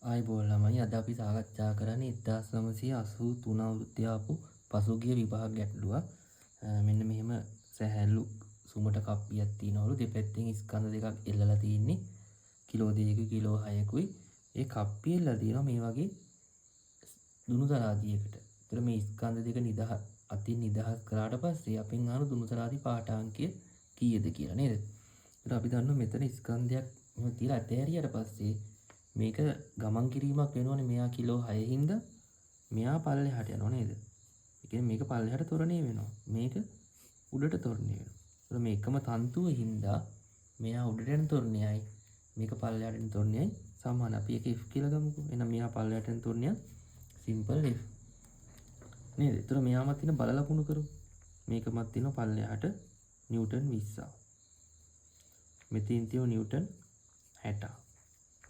ආයිබෝල් ළමයි අද අපි සාකච්ඡා කරන්නේ 1983 අවුරුද්දේ ආපු පසුගිය විභාග ගැටලුවක්. මෙන්න මෙහෙම සැහැල්ලු සුමට කප්පියක් තියෙනවලු දෙපැත්තෙන් ස්කන්ධ දෙකක් එල්ලලා තියෙන්නේ කිලෝ 2කුයි කිලෝ 6කුයි. ඒ කප්පිය එල්ලලා තියෙනවා මේ වගේ දුනු තරාදියකට. ඒතර මේ ස්කන්ධ දෙක අතින් නිදහස් කරාට පස්සේ අපෙන් අහන දුනු තරාදි පාඨාංකය කීයද කියලා නේද? ඒතර අපි දන්නවා මෙතන ස්කන්ධයක් මෙහෙම තියලා ඇතෑරියට පස්සේ මේක ගමන් කිරීමක් වෙනවනේ මෙයා කිලෝ 6 හින්දා මෙයා පල්ලෙහාට යනවා නේද? ඒ කියන්නේ මේක පල්ලෙහාට තොරණේ වෙනවා. මේක උඩට තොරණේ වෙනවා. ඒතර මේ එකම තන්තුව හින්දා මෙයා උඩට යන තොරණයයි මේක පල්ලෙහාට යන තොරණයයි සමාන. අපි ඒක F කියලා ගමුකෝ. එහෙනම් මෙයා පල්ලෙහාට යන තොරණය සිම්පල් F. නේද? ඒතර මෙයාමත් තියෙන බල ලකුණු කරමු. මේකමත් තියෙන පල්ලෙහාට නිව්ටන් 20. මෙතෙන් තියෙන නිව්ටන් 60.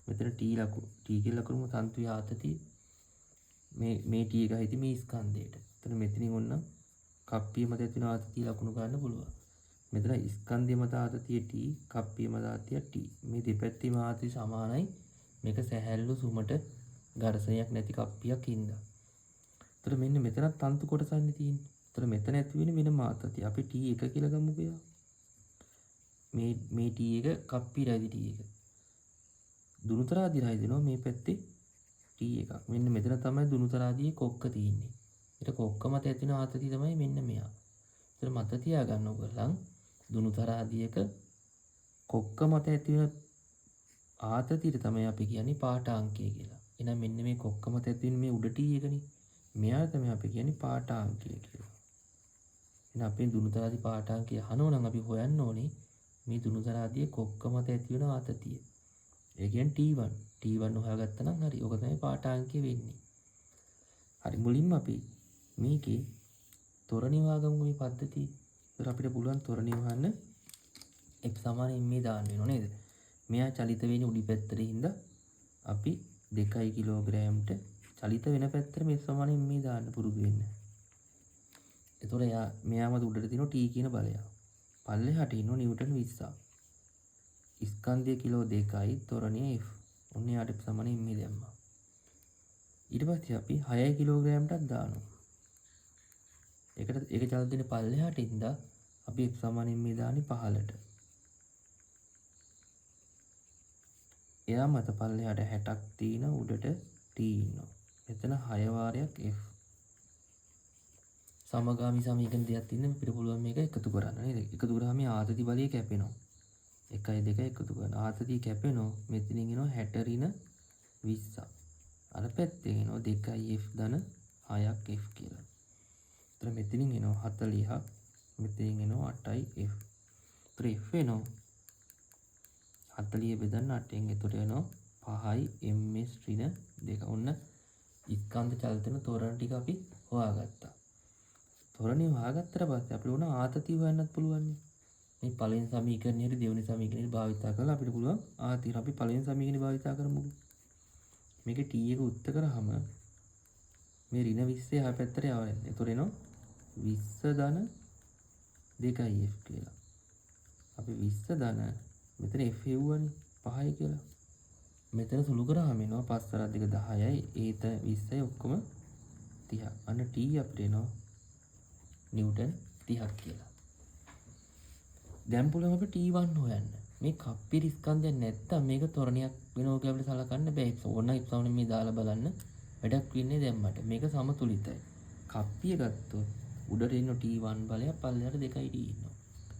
මෙතන T ලකුණු T කියලා ලකුණු තන්තුවේ ආතතිය මේ T එක හිටි මේ ස්කන්ධයට. එතන මෙතනින් ඔන්න කප්පිය මත තියෙන ආතතිය ලකුණු ගන්න පුළුවන්. මෙතන ස්කන්ධය මත ආතතිය T, කප්පිය මත ආතතිය T. මේ දෙපැත්තේම ආතතිය සමානයි. මේක සැහැල්ලු සුමට ඝර්ෂණයක් නැති කප්පියක් හින්දා. එතන මෙන්න මෙතනත් තන්තු කොටසන්නේ තියෙන්නේ. එතන මෙතන ඇති වෙන වෙනම ආතතිය. අපි T එක කියලා ගමුකෝ. මේ T එක කප්පිය රැදි T එක. දුනුතරාදී රහිදිනවා මේ පැත්තේ T එකක්. මෙන්න මෙතන තමයි දුනුතරාදියේ කොක්ක තියෙන්නේ. ඊට කොක්ක මත ඇතින ආතතිය තමයි මෙන්න මෙයා. ඒතර මත තියාගන්න ඕගොල්ලන් දුනුතරාදියක කොක්ක මත ඇති වෙන ආතතියට තමයි අපි කියන්නේ පාඨාංකය කියලා. එහෙනම් මෙන්න මේ කොක්ක මත ඇති වෙන මේ උඩ T එකනේ. මෙයා තමයි අපි කියන්නේ පාඨාංකය කියලා. එහෙනම් අපේ දුනුතරාදී පාඨාංකය අහනවා නම් අපි හොයන්න ඕනේ මේ දුනුතරාදියේ කොක්ක මත ඇති වෙන ආතතිය. ඒ කියන්නේ T1. T1 හොයාගත්තා නම් හරි. ඔක තමයි පාඨාංකය වෙන්නේ. හරි මුලින්ම අපි මේකේ තොරණේ වාගමු මේ පද්ධතිය. ඒතර අපිට පුළුවන් තොරණේ වහන්න F සමාන m දාන්න වෙනව නේද? මෙයා චලිත වෙන්නේ උඩි පැත්තට හින්දා අපි 2 කිලෝග්‍රෑම්ට චලිත වෙන පැත්තට මේ සමාන m දාන්න පුරුදු වෙන්න. ඒතර මෙයාම උඩට තියෙන T කියන බලය. පල්ලෙහාට ඉන්න නිව්ටන් 20. ස්කන්ධය කිලෝ 2යි තොරණේ F. ඔන්න යාට සමාන m දැම්මා. ඊට පස්සේ අපි 6 කිලෝග්‍රෑම්ටක් දානවා. ඒක චලිත වෙන පල්ලෙහාට ඉඳලා අපි F සමාන m දාන්නේ 15ට. එයා මත පල්ලෙහාට 60ක් තියෙන උඩට T ඉන්නවා. මෙතන 6 වාරයක් F. සමගාමී සමීකරණ දෙකක් තියෙනවා. අපිට පුළුවන් මේක එකතු කරන්න නේද? එකතු කරාම මේ ආතති බලය කැපෙනවා. 1 2 එකතු කරන ආතතිය කැපෙනවා. මෙතනින් එනවා 60 ඍණ 20. අර පැත්තෙන් එනවා 2f ධන 6ක් f කියලා. ඒතර මෙතනින් එනවා 40ක්. මෙතනින් එනවා 8යි f. ඒතර f එනවා 40 බෙදන්න 8ෙන්. ඒතර එනවා 5යි ms ඍණ 2. ඔන්න ස්කන්ධ චලිතන තොරණ ටික අපි හොයාගත්තා. තොරණේ හොයාගත්තට පස්සේ අපිට ඕන ආතතිය හොයන්නත් පුළුවන්. මේ පළවෙනි සමීකරණයට දෙවෙනි සමීකරණයට භාවිතා කරලා අපිට පුළුවන් ආතතිය අපි පළවෙනි සමීකරණය භාවිතා කරමුකෝ. මේක t එක උත්ත කරාම මේ ඍණ 20 එහා පැත්තට යවන්නේ. ඒතර එනවා 20 ධන 2f කියලා. අපි 20 ධන මෙතන f හෙව්වනේ 5යි කියලා. මෙතන සුළු කරාම එනවා 5 තරක් 2 10යි. ඒත 20යි ඔක්කොම 30ක්. අන්න t අපිට එනවා නිව්ටන් 30ක් කියලා. දැන් පුළුවන් අපිට T1 හොයන්න. මේ කප්පිරි ස්කන්ධයක් නැත්තම් මේක තොරණයක් වෙනවා කියලා අපිට සලකන්න බෑ. ඕන ඉප්සවුනේ මේ දාලා බලන්න. වැඩක් වෙන්නේ දැන් මට. මේක සමතුලිතයි. කප්පිය ගත්තොත් උඩට ඉන්න T1 බලය පල්ලෙහාට 2යි T ඉන්නවා.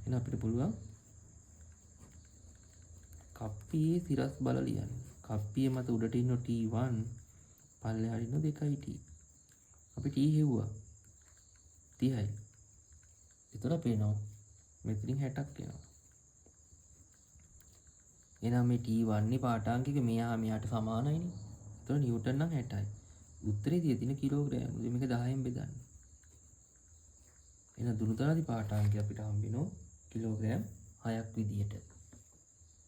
එහෙනම් අපිට පුළුවන් කප්පියේ සිරස් බල ලියන්න. කප්පිය මත උඩට ඉන්න T1 පල්ලෙහාට ඉන්න 2යි T. අපි T හෙව්වා 30යි. ඒතර පේනවා මෙතනින් 60ක් එනවා. එහෙනම් මේ T1 නේ පාඨාංකික මෙයාට සමානයිනේ. ඒතකොට නිව්ටන් නම් 60යි. උත්තරේ තියෙන කිලෝග්‍රෑම්. මේක 10න් බෙදන්න. එහෙනම් දුනුතරාදී පාඨාංකය අපිට හම්බ වෙනවා කිලෝග්‍රෑම් 6ක් විදියට.